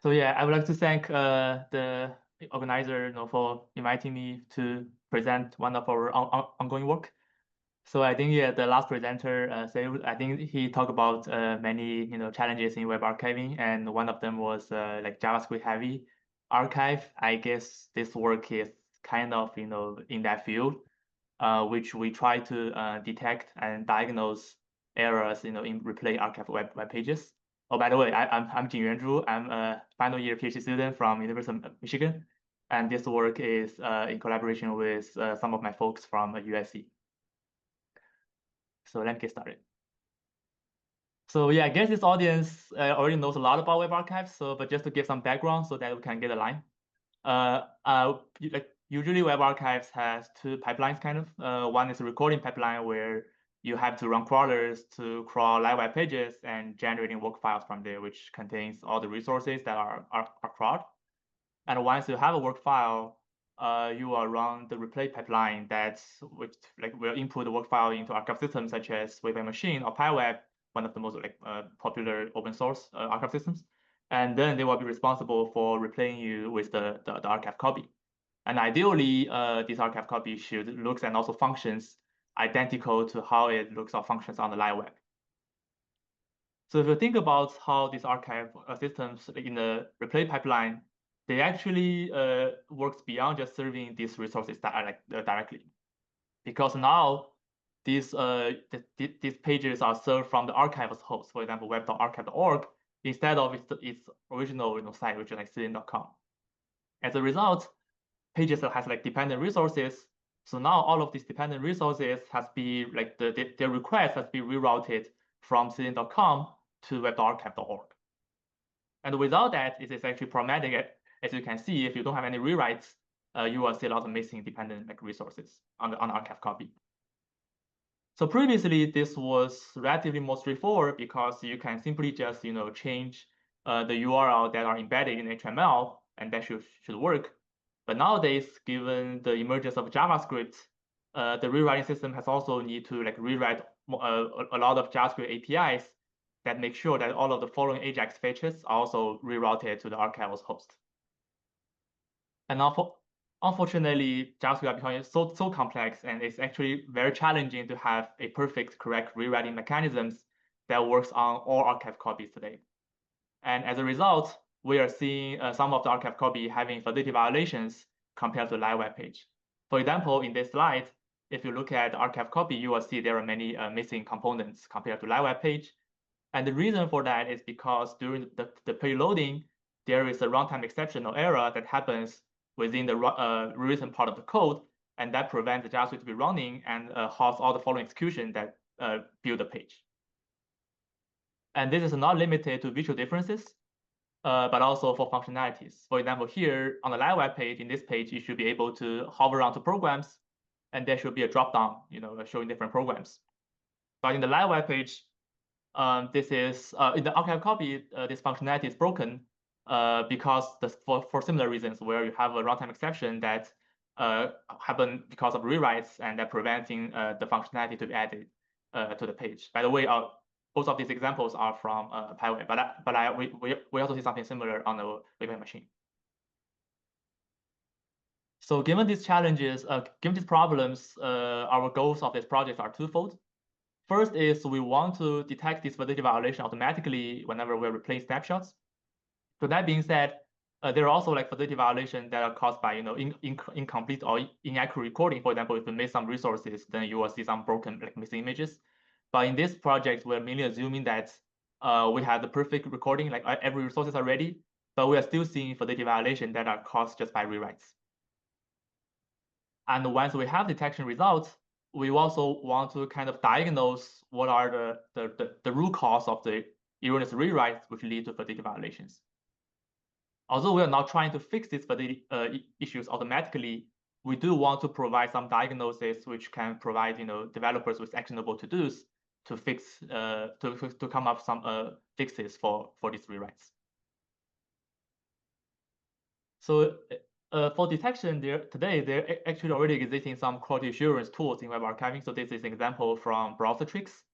So yeah, I would like to thank the organizer, for inviting me to present one of our ongoing work. So I think the last presenter, I think he talked about many challenges in web archiving, and one of them was like JavaScript heavy archive. I guess this work is kind of in that field, which we try to detect and diagnose errors in replay archive web pages. Oh, by the way, I'm Jingyuan. I'm a final year PhD student from University of Michigan, and this work is in collaboration with some of my folks from USC. So let me get started. So yeah, I guess this audience already knows a lot about web archives. But just to give some background so that we can get a line. Like usually web archives has two pipelines kind of. One is a recording pipeline where you have to run crawlers to crawl live web pages and generating work files from there, which contains all the resources that are crawled. And once you have a work file, you will run the replay pipeline which will input the work file into archive systems such as Web Machine or PyWeb, one of the most popular open source archive systems. And then they will be responsible for replaying you with the archive copy. And ideally, this archive copy should looks and also functions identical to how it looks or functions on the live web. So if you think about how these archive systems in the replay pipeline, they actually works beyond just serving these resources directly, because now these pages are served from the archive host, for example, web.archive.org, instead of its original site, which is like citizen.com. As a result, pages has like dependent resources. So now all of these dependent resources has been like their request has been rerouted from citizen.com to web.archive.org. And without that, it is actually problematic. As you can see, if you don't have any rewrites, you will see a lot of missing dependent resources on the archive copy. So previously, this was relatively more straightforward because you can simply just change the URL that are embedded in HTML, and that should work. But nowadays, given the emergence of JavaScript, the rewriting system has also need to rewrite a lot of JavaScript APIs that make sure that all of the following AJAX fetches are also rerouted to the archive's host. And unfortunately, JavaScript becoming so complex, and it's actually very challenging to have a perfect, correct rewriting mechanisms that works on all archive copies today. And as a result, we are seeing some of the archive copy having validity violations compared to the live web page. For example, in this slide, if you look at the archive copy, you will see there are many missing components compared to live web page. And the reason for that is because during the page loading, there is a runtime exception or error that happens within the rewritten part of the code, and that prevents the JavaScript to be running and halts all the following execution that build the page. And this is not limited to visual differences, but also for functionalities. For example, here on the live web page, in this page, you should be able to hover around to programs, and there should be a drop-down, showing different programs. But in the live web page, this is in the archive copy, this functionality is broken because for similar reasons, where you have a runtime exception that happen because of rewrites, and that preventing the functionality to be added to the page. By the way, both of these examples are from PyWeb, but we also see something similar on the Web Machine. So given these challenges, given these problems, our goals of this project are twofold. First is we want to detect this validity violation automatically whenever we're replaying snapshots. So that being said, there are also validity violations that are caused by incomplete or inaccurate recording. For example, if you miss some resources, then you will see some broken missing images. But in this project, we're mainly assuming that we have the perfect recording, every resources are ready, but we are still seeing validity violations that are caused just by rewrites. And once we have detection results, we also want to kind of diagnose what are the root cause of the erroneous rewrites which lead to validity violations. Although we are not trying to fix these validity issues automatically, we do want to provide some diagnosis which can provide developers with actionable to-dos to fix to come up some fixes for these rewrites. So for detection, there actually already existing some quality assurance tools in web archiving. So this is an example from Browser Tricks.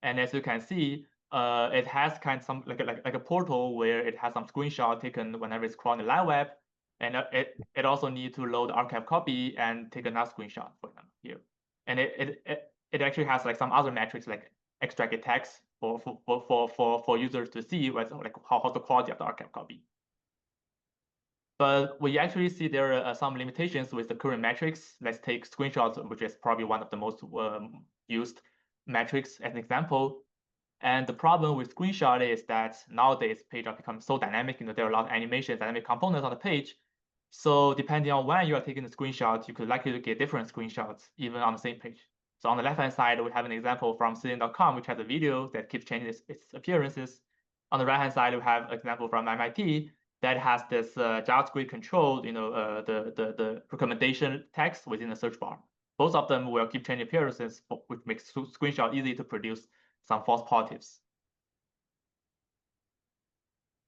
And as you can see, it has kind of some like a portal where it has some screenshot taken whenever it's crawling the live web, and it also needs to load the archive copy and take another screenshot, for example, here. And it actually has like some other metrics like extracted text for users to see what's like how's the quality of the archive copy. But we actually see there are some limitations with the current metrics. Let's take screenshots, which is probably one of the most used metrics as an example. And the problem with screenshot is that nowadays page are becoming so dynamic. There are a lot of animations, dynamic components on the page. So depending on when you are taking the screenshot, you could likely to get different screenshots even on the same page. So on the left-hand side, we have an example from citizen.com, which has a video that keeps changing its appearances. On the right-hand side, we have an example from MIT that has this JavaScript controlled, the recommendation text within the search bar. Both of them will keep changing appearances, which makes screenshot easy to produce some false positives.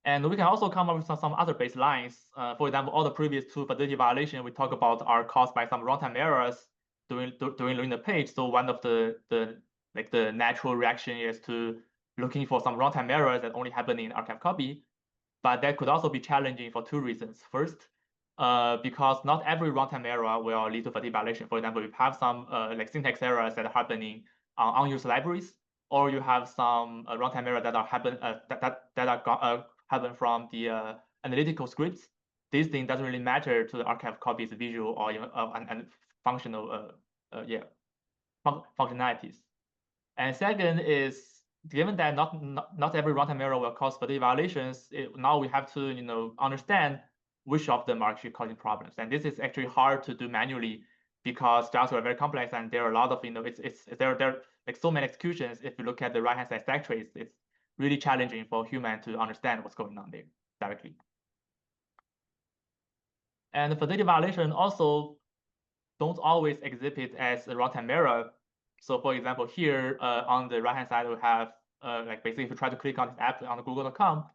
And we can also come up with some other baselines. For example, all the previous two fidelity violations we talk about are caused by some runtime errors during the page. So one of the natural reaction is to looking for some runtime errors that only happen in archive copy. But that could also be challenging for two reasons. First, because not every runtime error will lead to fidelity violation. For example, if you have some like syntax errors that are happening on unused libraries, or you have some runtime errors that are happen from the analytical scripts, this thing doesn't really matter to the archive copy's visual or even and functional functionalities. And second is, given that not every runtime error will cause fidelity violations, now we have to understand which of them are actually causing problems. And this is actually hard to do manually because JavaScript are very complex and there are a lot of there are like so many executions. If you look at the right-hand side stack trace, it's really challenging for a human to understand what's going on there directly. And the fidelity violation also don't always exhibit as a runtime error. So for example, here on the right-hand side, we have like basically if you try to click on this app on Google.com,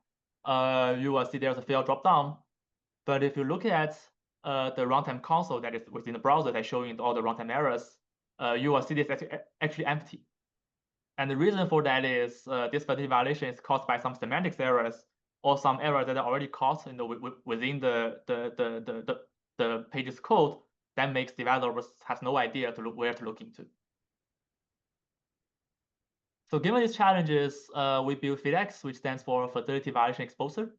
you will see there's a failed dropdown. But if you look at the runtime console that is within the browser that's showing all the runtime errors, you will see this actually empty. And the reason for that is this fidelity violation is caused by some semantics errors or some errors that are already caused within the page's code that makes developers have no idea where to look into. So given these challenges, we built FeedX, which stands for Fidelity Violation Exposer.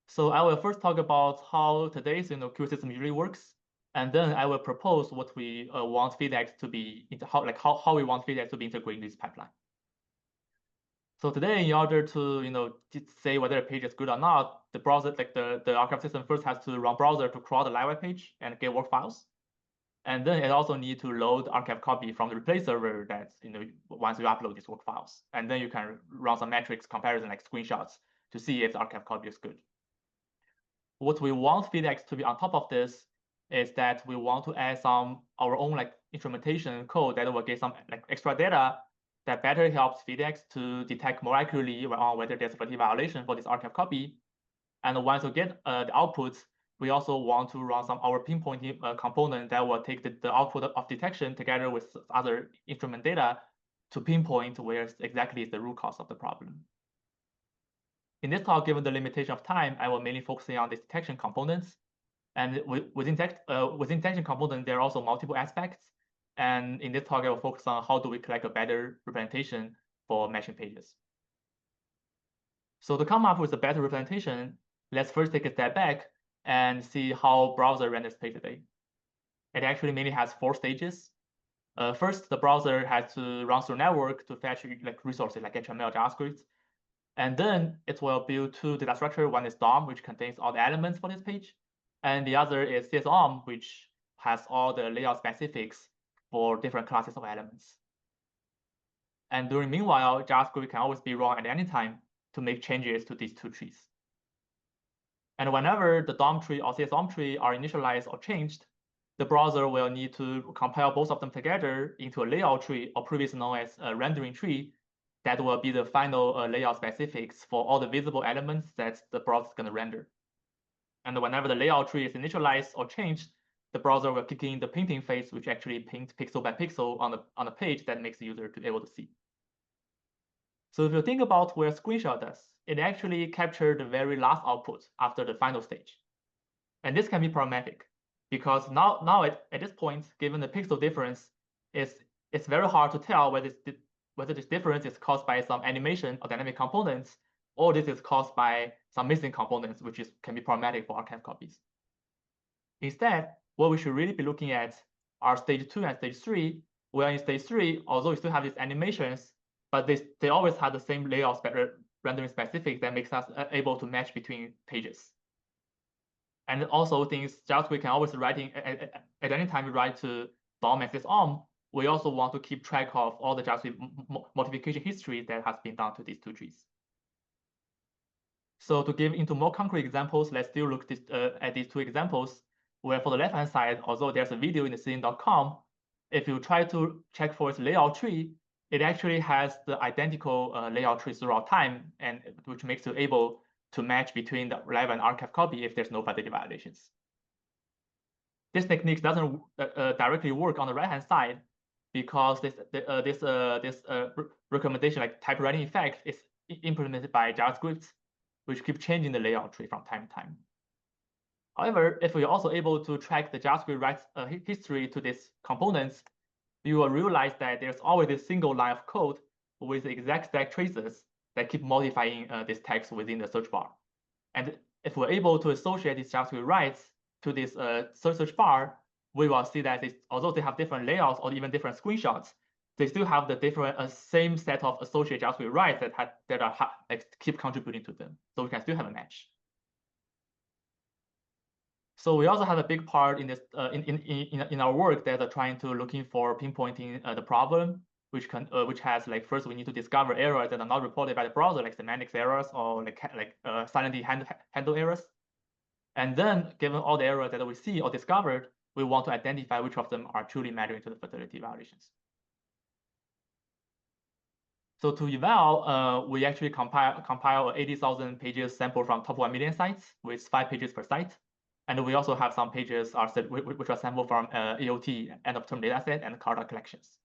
So I will first talk about how today's queue system usually works, and then I will propose what we want FeedX to be, how we want FeedX to be integrated in this pipeline. So today, in order to say whether a page is good or not, the browser, like the archive system, first has to run browser to crawl the live web page and get work files. And then it also needs to load archive copy from the replay server that once you upload these work files. And then you can run some metrics comparison like screenshots to see if the archive copy is good. What we want FeedX to be on top of this is that we want to add some our own instrumentation code that will get some extra data that better helps FeedX to detect more accurately whether there's a fidelity violation for this archive copy. And once you get the outputs, we also want to run some our pinpointing component that will take the output of detection together with other instrument data to pinpoint where exactly is the root cause of the problem. In this talk, given the limitation of time, I will mainly focusing on the detection components. And within detection component, there are also multiple aspects. And in this talk, I will focus on how do we collect a better representation for matching pages. So to come up with a better representation, let's first take a step back and see how browser renders page today. It actually mainly has 4 stages. First, the browser has to run through network to fetch resources like HTML, JavaScript. And then it will build 2 data structures. One is DOM, which contains all the elements for this page. And the other is CSOM, which has all the layout specifics for different classes of elements. And meanwhile, JavaScript can always be run at any time to make changes to these 2 trees. And whenever the DOM tree or CSOM tree are initialized or changed, the browser will need to compile both of them together into a layout tree, or previously known as a rendering tree, that will be the final layout specifics for all the visible elements that the browser is going to render. And whenever the layout tree is initialized or changed, the browser will kick in the painting phase, which actually paints pixel by pixel on the page that makes the user to be able to see. So if you think about where screenshot does, it actually captured the very last output after the final stage. And this can be problematic because now at this point, given the pixel difference, it's very hard to tell whether this difference is caused by some animation or dynamic components, or this is caused by some missing components, which can be problematic for archive copies. Instead, what we should really be looking at are stage 2 and stage 3, where in stage 3, although we still have these animations, but they always have the same layout rendering specifics that makes us able to match between pages. And also, since JavaScript can always write at any time we write to DOM-access OM, we also want to keep track of all the JavaScript modification history that has been done to these two trees. So to give into more concrete examples, let's still look at these two examples, where for the left-hand side, although there's a video in the scene.com, if you try to check for its layout tree, it actually has the identical layout tree throughout time, and which makes you able to match between the relevant archive copy if there's no validity violations. This technique doesn't directly work on the right-hand side because this recommendation, like type writing effect, is implemented by JavaScript, which keep changing the layout tree from time to time. However, if we're also able to track the JavaScript write history to these components, you will realize that there's always a single line of code with the exact stack traces that keep modifying this text within the search bar. And if we're able to associate these JavaScript writes to this search bar, we will see that although they have different layouts or even different screenshots, they still have the different same set of associated JavaScript writes that keep contributing to them. So we can still have a match. So we also have a big part in this in our work that are trying to looking for pinpointing the problem, which has like first we need to discover errors that are not reported by the browser, like semantics errors or like silently handle errors. And then given all the errors that we see or discovered, we want to identify which of them are truly mattering to the fidelity violations. So to eval, we actually compile 80,000 pages sample from top 1 million sites with 5 pages per site. And we also have some pages which are sampled from EOT, end of term dataset, and Carta collections.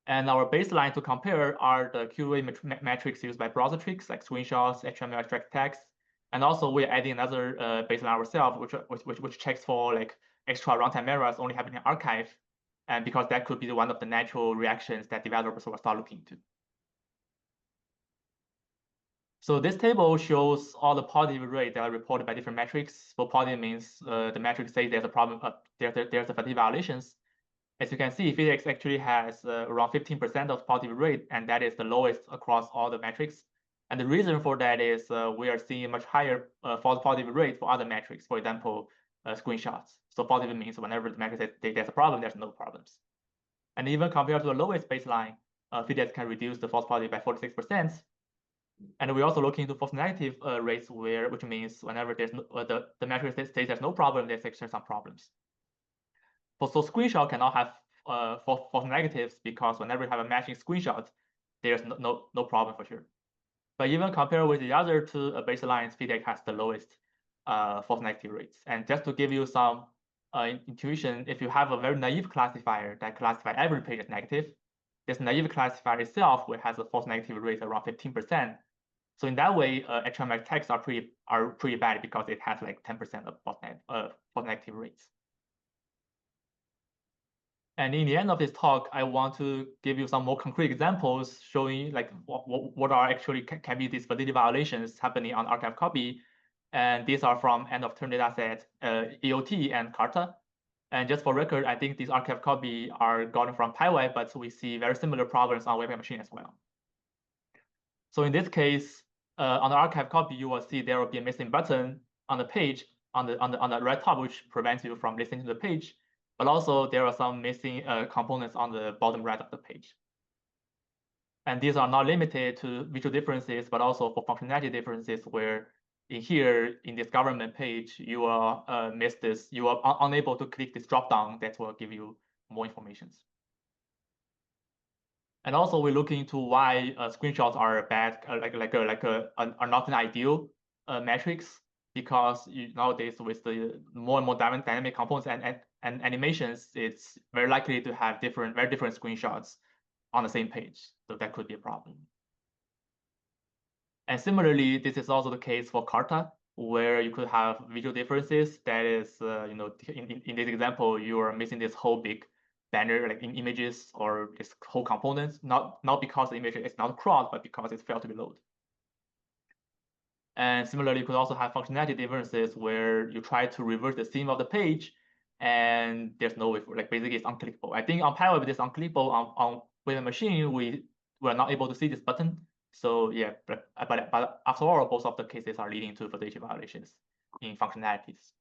And our baseline to compare are the QA metrics used by browser tricks like screenshots, HTML extract text, and also we're adding another baseline ourselves, which checks for like extra runtime errors only happening in archive, and because that could be one of the natural reactions that developers will start looking into. So this table shows all the positive rates that are reported by different metrics. So positive means the metric says there's a problem, there's a fatigue violations. As you can see, Hypertext actually has around 15% of positive rate, and that is the lowest across all the metrics. And the reason for that is we are seeing a much higher false positive rate for other metrics, for example, screenshots. So positive means whenever the metric says there's a problem, there's no problems. And even compared to the lowest baseline, Hypertext can reduce the false positive by 46%. And we're also looking into false negative rates, which means whenever there's the metric says there's no problem, there's actually some problems. So screenshot cannot have false negatives because whenever you have a matching screenshot, there's no problem for sure. But even compared with the other two baselines, Hypertext has the lowest false negative rates. And just to give you some intuition, if you have a very naive classifier that classifies every page as negative, this naive classifier itself has a false negative rate around 15%. So in that way, HTML texts are pretty bad because it has like 10% of false negative rates. And in the end of this talk, I want to give you some more concrete examples showing like what are actually can be these validity violations happening on archive copy. And these are from end of term dataset, EOT and Carta. And just for record, I think these archive copy are gotten from PyWeb, but we see very similar problems on web machine as well. So in this case, on the archive copy, you will see there will be a missing button on the page on the right top, which prevents you from listening to the page. But also there are some missing components on the bottom right of the page. And these are not limited to visual differences, but also for functionality differences where in this government page, you will miss this, you are unable to click this dropdown that will give you more information. And also we're looking into why screenshots are bad, are not an ideal metrics, because nowadays with the more and more dynamic components and animations, it's very likely to have very different screenshots on the same page. So that could be a problem. And similarly, this is also the case for Carta, where you could have visual differences. That is, in this example, you are missing this whole big banner, like in images or this whole components, not because the image is not crawled, but because it failed to be loaded. And similarly, you could also have functionality differences where you try to reverse the theme of the page, and there's no way for, like, basically it's unclickable. I think on PyWeb it's unclickable. On with a machine, we were not able to see this button. So yeah, but after all, both of the cases are leading to validity violations in functionalities.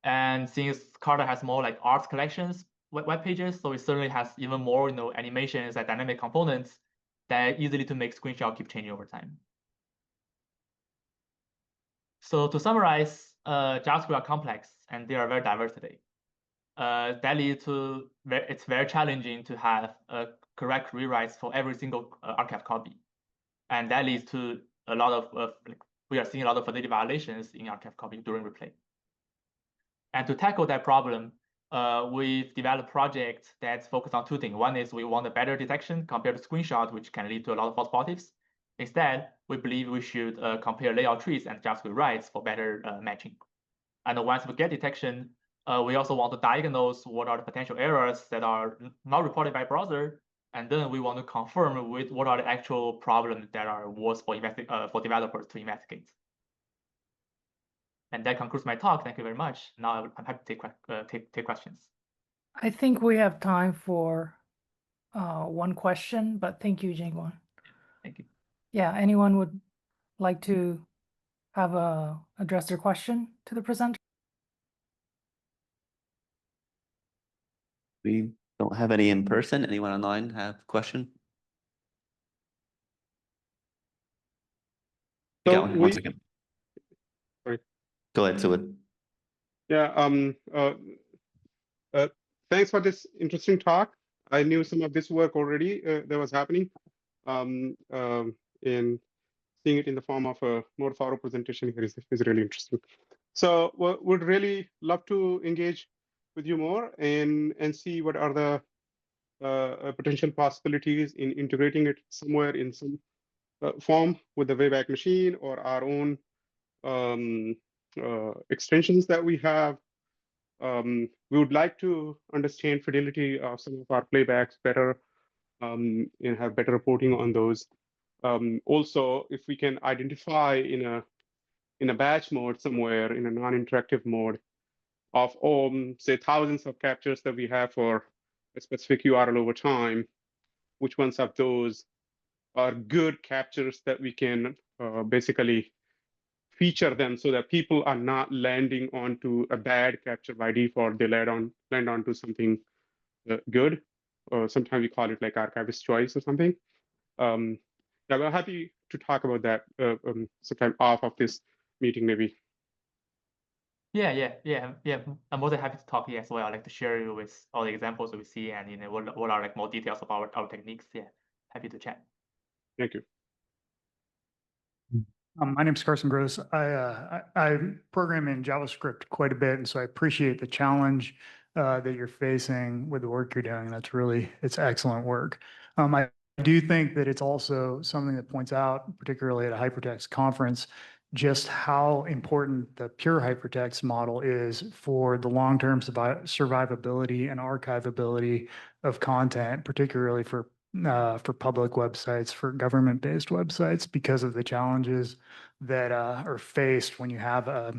And since Carta has more like art collections web pages, so it certainly has even more animations and dynamic components that easily to make screenshot keep changing over time. So to summarize, JavaScript are complex and they are very diverse today. That leads to it's very challenging to have correct rewrites for every single archive copy, and that leads to a lot of we are seeing a lot of validity violations in archive copy during replay. And to tackle that problem, we've developed projects that's focused on two things. One is we want a better detection compared to screenshot, which can lead to a lot of false positives. Instead, we believe we should compare layout trees and JavaScript writes for better matching. And once we get detection, we also want to diagnose what are the potential errors that are not reported by browser, and then we want to confirm with what are the actual problems that are worth for developers to investigate. And that concludes my talk. Thank you very much. Now I'm happy to take questions. I think we have time for one question, but thank you, Jingyuan. Thank you. Yeah, anyone would like to have address their question to the presenter? We don't have any in person. Anyone online have a question? You got one second. Sorry. Go ahead, Suad. Yeah. Thanks for this interesting talk. I knew some of this work already that was happening. In seeing it in the form of a more thorough presentation here is really interesting. So would really love to engage with you more and see what are the potential possibilities in integrating it somewhere in some form with the Wayback Machine or our own extensions that we have. We would like to understand fidelity of some of our playbacks better and have better reporting on those. Also, if we can identify in a batch mode somewhere, in a non-interactive mode, of say thousands of captures that we have for a specific URL over time, which ones of those are good captures that we can basically feature them so that people are not landing onto a bad capture by default. They land onto something good. Sometimes we call it like archivist choice or something. Yeah, we're happy to talk about that sometime off of this meeting, maybe. Yeah. I'm more than happy to talk here as well. I'd like to share you with all the examples that we see and what are like more details about our techniques. Yeah, happy to chat. Thank you. My name is Carson Gross. I program in JavaScript quite a bit, and so I appreciate the challenge that you're facing with the work you're doing. It's excellent work. I do think that it's also something that points out, particularly at a Hypertext conference, just how important the pure hypertext model is for the long-term survivability and archivability of content, particularly for public websites, for government-based websites, because of the challenges that are faced when you have a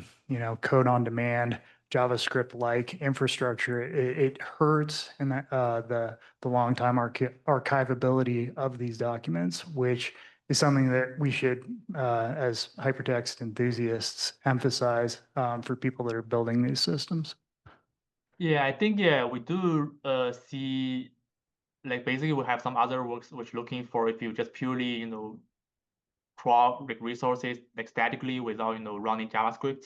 code-on-demand JavaScript-like infrastructure. It hurts in the long-time archivability of these documents, which is something that we should, as hypertext enthusiasts, emphasize for people that are building these systems. Yeah, I think we do see, like, basically we have some other works which looking for if you just purely crawl like resources like statically without running JavaScript,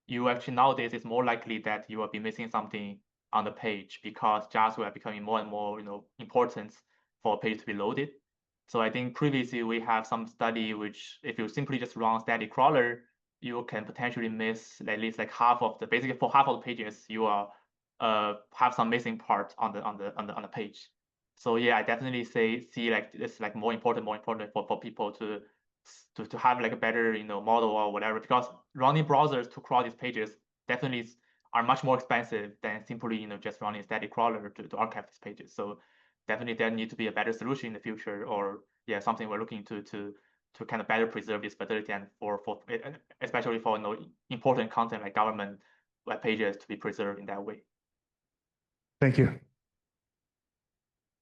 you actually nowadays it's more likely that you will be missing something on the page because JavaScript are becoming more and more important for a page to be loaded. So I think previously we have some study which if you simply just run static crawler, you can potentially miss at least like half of the basically for half of the pages you are have some missing part on the page. So yeah, I definitely see like it's like more important for people to have like a better model or whatever, because running browsers to crawl these pages definitely are much more expensive than simply just running a static crawler to archive these pages. So definitely there need to be a better solution in the future, or yeah, something we're looking to kind of better preserve this fidelity, and for especially for important content like government web pages to be preserved in that way. Thank you.